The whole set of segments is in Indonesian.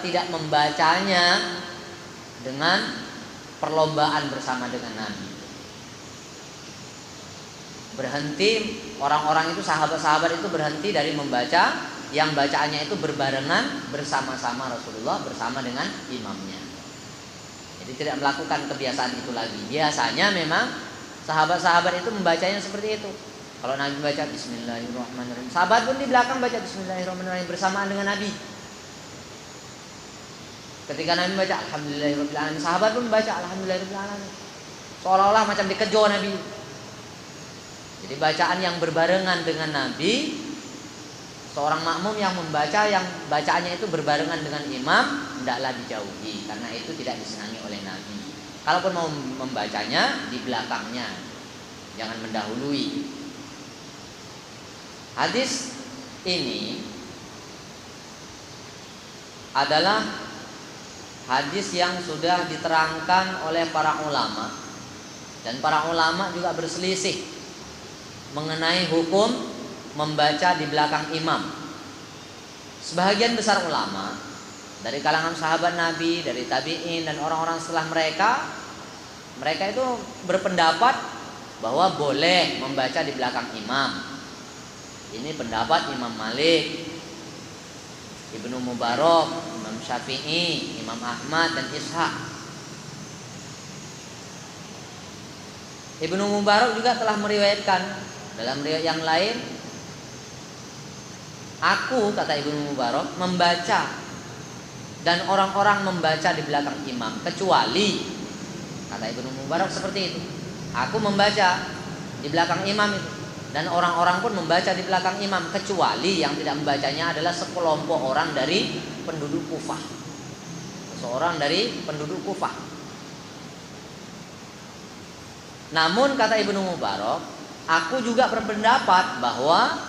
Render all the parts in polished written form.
tidak membacanya dengan perlombaan bersama dengan Nabi. Berhenti, orang-orang itu, sahabat-sahabat itu berhenti dari membaca yang bacaannya itu berbarengan bersama-sama Rasulullah bersama dengan imamnya. Jadi tidak melakukan kebiasaan itu lagi. Biasanya memang sahabat-sahabat itu membacanya seperti itu. Kalau Nabi baca Bismillahirrahmanirrahim, sahabat pun di belakang baca Bismillahirrahmanirrahim bersamaan dengan Nabi. Ketika Nabi baca Alhamdulillahirabbil alamin, sahabat pun baca Alhamdulillahirabbil alamin. Seolah-olah macam dikejo Nabi. Jadi bacaan yang berbarengan dengan Nabi, seorang makmum yang membaca yang bacaannya itu berbarengan dengan imam, hendaklah dijauhi karena itu tidak disenangi oleh Nabi. Kalaupun mau membacanya di belakangnya, jangan mendahului. Hadis ini adalah hadis yang sudah diterangkan oleh para ulama, dan para ulama juga berselisih mengenai hukum membaca di belakang imam. Sebagian besar ulama dari kalangan sahabat Nabi, dari tabi'in dan orang-orang setelah mereka itu berpendapat bahwa boleh membaca di belakang imam. Ini pendapat Imam Malik, Ibnu Mubarak, Imam Syafi'i, Imam Ahmad dan Ishaq. Ibnu Mubarak juga telah meriwayatkan dalam riwayat yang lain, aku, kata Ibnu Mubarak, membaca dan orang-orang membaca di belakang imam, kecuali, kata Ibnu Mubarak seperti itu, aku membaca di belakang imam itu dan orang-orang pun membaca di belakang imam, kecuali yang tidak membacanya adalah sekelompok orang dari penduduk Kufah. Seorang dari penduduk Kufah. Namun kata Ibnu Mubarak, aku juga berpendapat bahwa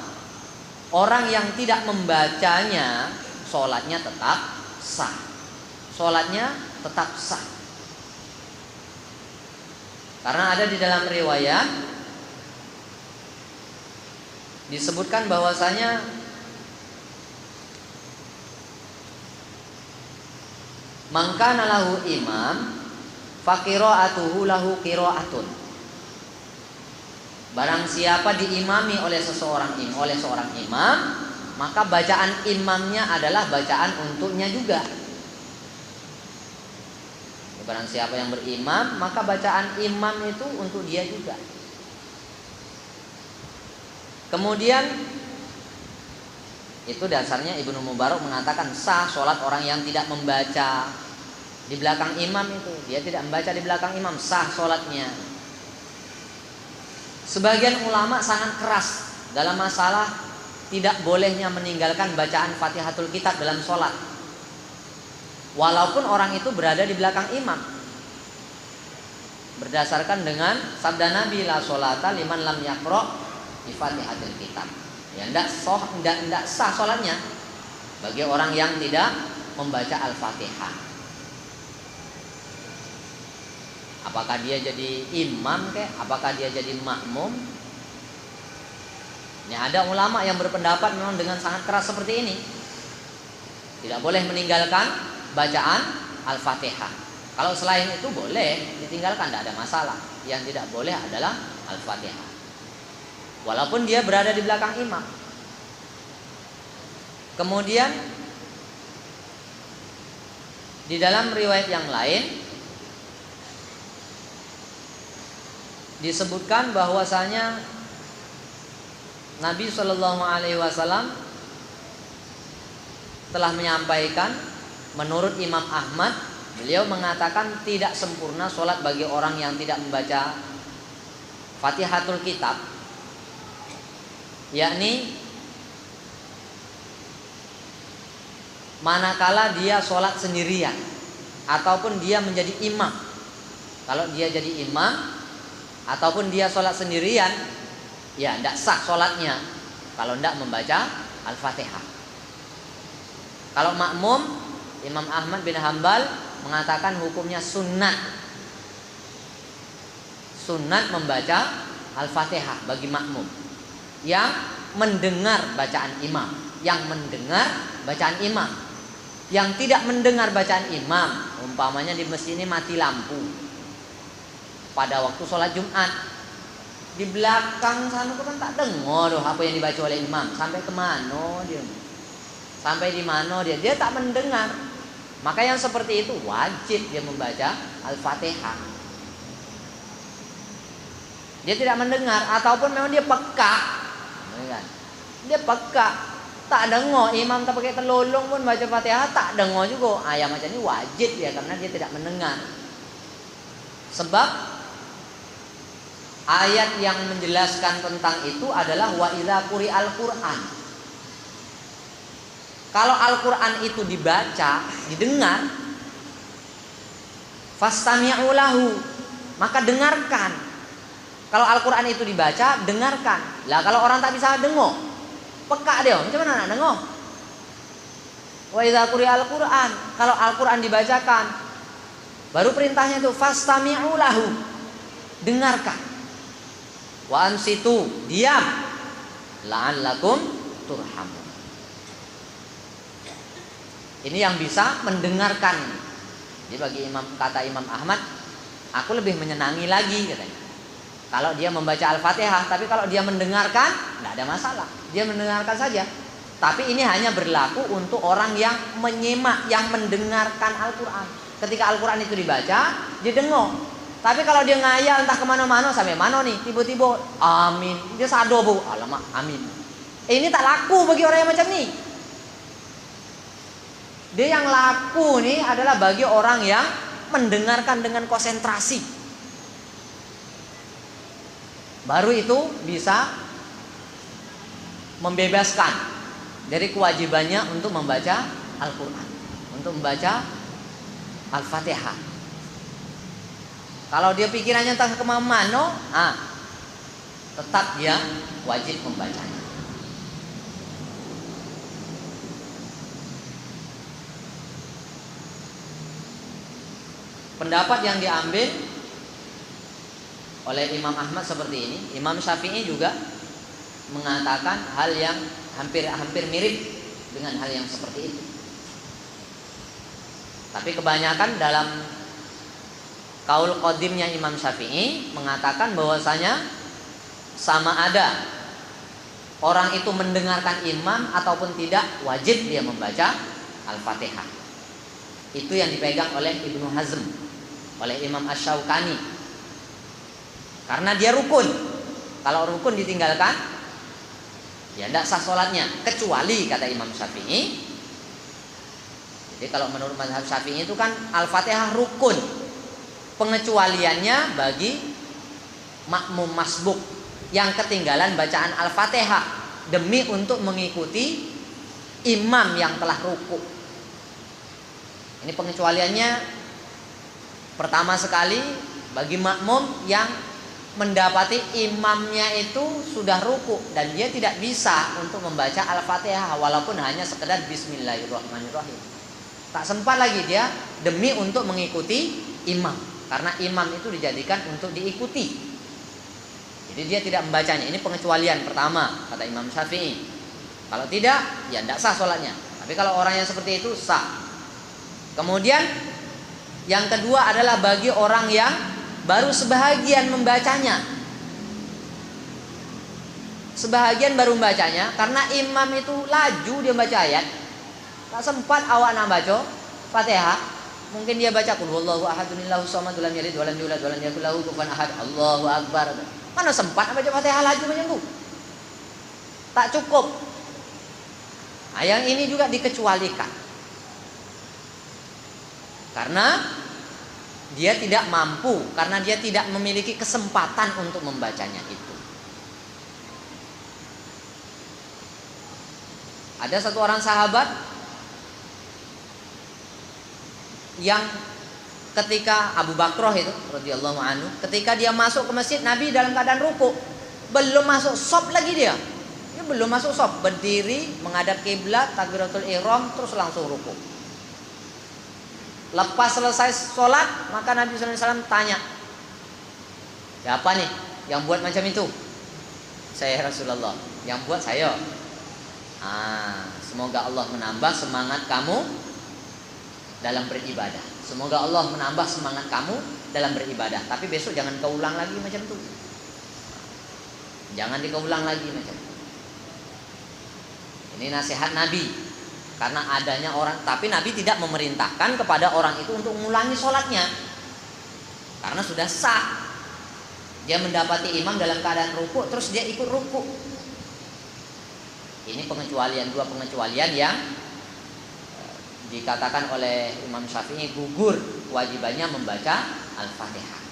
orang yang tidak membacanya sholatnya tetap sah. Sholatnya tetap sah. Karena ada di dalam riwayat disebutkan bahwasanya man kana lahu imam fa qiraatuhu lahu qiraatun. Barang siapa diimami oleh seorang imam, maka bacaan imamnya adalah bacaan untuknya juga. Barang siapa yang berimam, maka bacaan imam itu untuk dia juga. Kemudian itu dasarnya Ibnu Mubarak mengatakan sah sholat orang yang tidak membaca di belakang imam itu. Dia tidak membaca di belakang imam, sah sholatnya. Sebagian ulama sangat keras dalam masalah tidak bolehnya meninggalkan bacaan Fatihatul Kitab dalam sholat, walaupun orang itu berada di belakang imam. Berdasarkan dengan sabda Nabi, la sholata liman lam yaqra di Fatihatul Kitab. Ya, tidak sah sholatnya bagi orang yang tidak membaca Al-Fatihah. Apakah dia jadi imam kek? Apakah dia jadi makmum? Ini ada ulama yang berpendapat memang dengan sangat keras seperti ini. Tidak boleh meninggalkan bacaan Al-Fatihah. Kalau selain itu boleh ditinggalkan, tidak ada masalah. Yang tidak boleh adalah Al-Fatihah, walaupun dia berada di belakang imam. Kemudian di dalam riwayat yang lain disebutkan bahwasanya Nabi Shallallahu Alaihi Wasallam telah menyampaikan, menurut Imam Ahmad, beliau mengatakan tidak sempurna sholat bagi orang yang tidak membaca Fatihatul Kitab, yakni manakala dia sholat sendirian ataupun dia menjadi imam. Kalau dia jadi imam ataupun dia sholat sendirian, ya tidak sah sholatnya kalau tidak membaca Al-Fatihah. Kalau makmum, Imam Ahmad bin Hambal mengatakan hukumnya sunnat membaca Al-Fatihah bagi makmum yang mendengar bacaan imam, yang tidak mendengar bacaan imam, umpamanya di masjid ini mati lampu pada waktu sholat Jumat, di belakang sana kan tak dengar doh apa yang dibaca oleh imam, sampai ke mana dia, sampai di mana dia tak mendengar. Maka yang seperti itu wajib dia membaca Al-Fatihah. Dia tidak mendengar ataupun memang dia peka, dia peka, tak dengar imam tak pakai telolong pun baca Fatihah tak dengar juga. Yang macam ini wajib ya, karena dia tidak mendengar. Sebab ayat yang menjelaskan tentang itu adalah wa idza quri'al Qur'an. Kalau Al-Qur'an itu dibaca, didengar, fastami'u lahu, maka dengarkan. Kalau Al-Qur'an itu dibaca, dengarkan. Lah kalau orang tak bisa dengar, peka dia, macam mana nak dengar? Wa idza quri'al Qur'an, kalau Al-Qur'an dibacakan, baru perintahnya itu fastami'u lahu, dengarkan. Wa ansitu, diam, la'allakum turhamun. Ini yang bisa mendengarkan. Jadi bagi kata Imam Ahmad, aku lebih menyenangi lagi katanya kalau dia membaca Al-Fatihah. Tapi kalau dia mendengarkan, tidak ada masalah, dia mendengarkan saja. Tapi ini hanya berlaku untuk orang yang menyimak, yang mendengarkan Al-Quran. Ketika Al-Quran itu dibaca, dia dengar. Tapi kalau dia ngayal entah kemana-mana, sampai mana nih, tiba-tiba amin, dia sadar bu, alamak amin. Ini tak laku bagi orang yang macam ni. Dia yang laku nih adalah bagi orang yang mendengarkan dengan konsentrasi. Baru itu bisa membebaskan dari kewajibannya untuk membaca Al-Quran, untuk membaca Al-Fatihah. Kalau dia pikirannya entah kemana-mana, tetap dia wajib membacanya. Pendapat yang diambil oleh Imam Ahmad seperti ini. Imam Syafi'i juga mengatakan hal yang hampir mirip dengan hal yang seperti itu. Tapi kebanyakan dalam kaul qadimnya Imam Syafi'i mengatakan bahwasanya sama ada orang itu mendengarkan imam ataupun tidak, wajib dia membaca Al-Fatihah. Itu yang dipegang oleh Ibnu Hazm, oleh Imam Asy-Syaukani. Karena dia rukun. Kalau rukun ditinggalkan, ya tidak sah sholatnya. Kecuali kata Imam Syafi'i. Jadi kalau menurut mazhab Syafi'i itu kan Al-Fatihah rukun. Pengecualiannya bagi makmum masbuk yang ketinggalan bacaan Al-Fatihah demi untuk mengikuti imam yang telah ruku. Ini pengecualiannya pertama sekali bagi makmum yang mendapati imamnya itu sudah ruku dan dia tidak bisa untuk membaca Al-Fatihah walaupun hanya sekedar Bismillahirrahmanirrahim. Tak sempat lagi dia demi untuk mengikuti imam, karena imam itu dijadikan untuk diikuti. Jadi dia tidak membacanya. Ini pengecualian pertama kata Imam Syafi'i. Kalau tidak, ya tidak sah sholatnya. Tapi kalau orang yang seperti itu sah. Kemudian yang kedua adalah bagi orang yang baru sebahagian membacanya. Sebahagian baru membacanya karena imam itu laju dia baca ayat. Tak sempat awak nak baca Fatihah. Mungkin dia baca qul huwallahu ahadun Allahu samad lam yalid walam yulad walam yakul lahu kufuwan ahad. Allahu akbar. Mana sempat nak baca Fatihah laju macam tu? Tak cukup. Nah, yang ini juga dikecualikan. Karena dia tidak mampu, karena dia tidak memiliki kesempatan untuk membacanya itu. Ada satu orang sahabat yang ketika Abu Bakrah itu radhiyallahu anhu, ketika dia masuk ke masjid, Nabi dalam keadaan ruku, belum masuk shaf lagi dia. Dia belum masuk shaf, berdiri menghadap kiblat, takbiratul ihram, terus langsung ruku. Lepas selesai sholat, maka Nabi SAW tanya, siapa nih yang buat macam itu? Saya Rasulullah. Yang buat saya. Semoga Allah menambah semangat kamu dalam beribadah. Semoga Allah menambah semangat kamu dalam beribadah. Tapi besok jangan kau ulang lagi macam itu. Jangan dikeulang lagi macam itu. Ini nasihat Nabi. Karena adanya orang, tapi Nabi tidak memerintahkan kepada orang itu untuk mengulangi sholatnya. Karena sudah sah. Dia mendapati imam dalam keadaan ruku, terus dia ikut ruku. Ini pengecualian, dua pengecualian yang dikatakan oleh Imam Syafi'i gugur kewajibannya membaca Al-Fatihah.